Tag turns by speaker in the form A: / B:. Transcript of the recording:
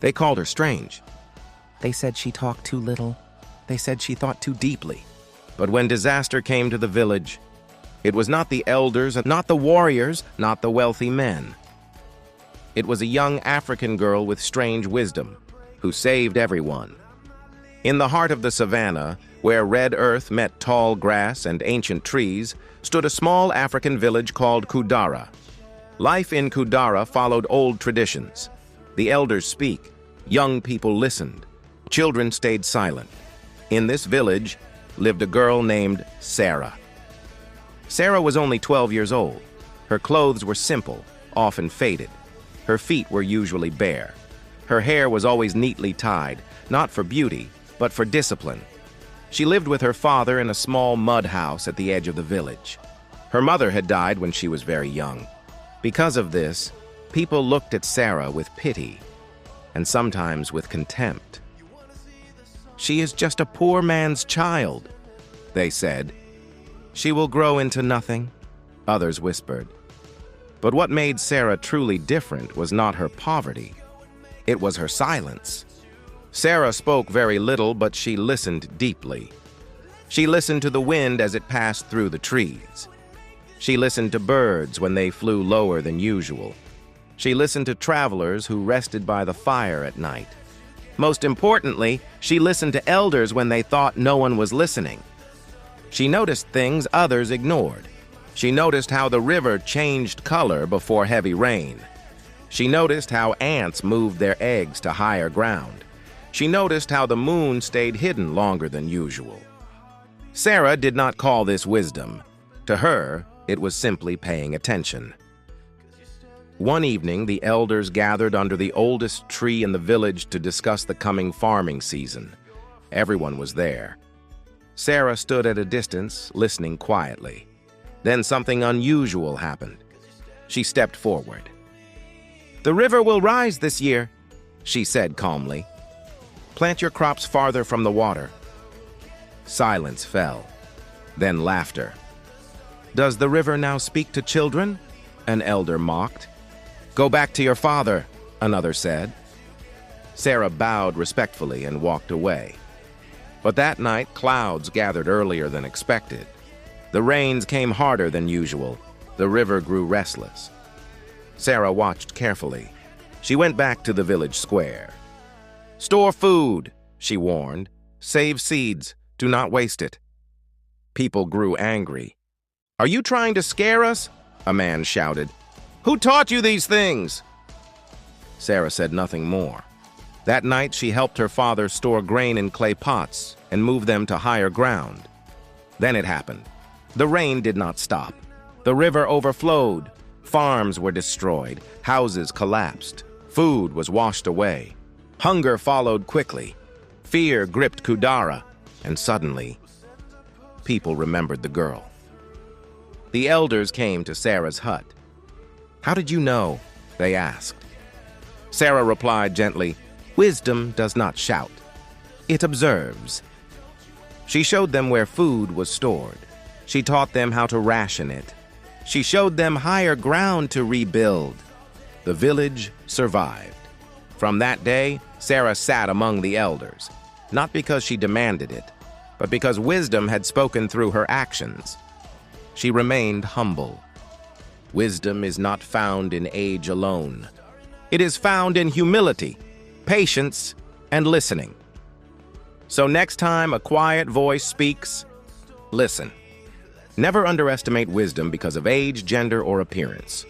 A: They called her strange. They said she talked too little. They said she thought too deeply. But when disaster came to the village, it was not the elders, not the warriors, not the wealthy men. It was a young African girl with strange wisdom who saved everyone. In the heart of the savannah, where red earth met tall grass and ancient trees, stood a small African village called Kudara. Life in Kudara followed old traditions. The elders speak, young people listened, children stayed silent. In this village lived a girl named Sarah. Sarah was only 12 years old. Her clothes were simple, often faded. Her feet were usually bare. Her hair was always neatly tied, not for beauty, but for discipline. She lived with her father in a small mud house at the edge of the village. Her mother had died when she was very young. Because of this, people looked at Sarah with pity and sometimes with contempt. "She is just a poor man's child," they said. "She will grow into nothing," others whispered. But what made Sarah truly different was not her poverty. It was her silence. Sarah spoke very little, but she listened deeply. She listened to the wind as it passed through the trees. She listened to birds when they flew lower than usual. She listened to travelers who rested by the fire at night. Most importantly, she listened to elders when they thought no one was listening. She noticed things others ignored. She noticed how the river changed color before heavy rain. She noticed how ants moved their eggs to higher ground. She noticed how the moon stayed hidden longer than usual. Sarah did not call this wisdom. To her, it was simply paying attention. One evening, the elders gathered under the oldest tree in the village to discuss the coming farming season. Everyone was there. Sarah stood at a distance, listening quietly. Then something unusual happened. She stepped forward. "The river will rise this year," she said calmly. "Plant your crops farther from the water." Silence fell, then laughter. "Does the river now speak to children?" an elder mocked. "Go back to your father," another said. Sarah bowed respectfully and walked away. But that night, clouds gathered earlier than expected. The rains came harder than usual. The river grew restless. Sarah watched carefully. She went back to the village square. "Store food," she warned. "Save seeds. Do not waste it." People grew angry. "Are you trying to scare us?" a man shouted. "Who taught you these things?" Sarah said nothing more. That night, she helped her father store grain in clay pots and move them to higher ground. Then it happened. The rain did not stop. The river overflowed. Farms were destroyed. Houses collapsed. Food was washed away. Hunger followed quickly. Fear gripped Kudara, and suddenly, people remembered the girl. The elders came to Sarah's hut. "How did you know?" they asked. Sarah replied gently, "Wisdom does not shout. It observes." She showed them where food was stored. She taught them how to ration it. She showed them higher ground to rebuild. The village survived. From that day, Sarah sat among the elders, not because she demanded it, but because wisdom had spoken through her actions. She remained humble. Wisdom is not found in age alone. It is found in humility, patience, and listening. So next time a quiet voice speaks, listen. Never underestimate wisdom because of age, gender, or appearance.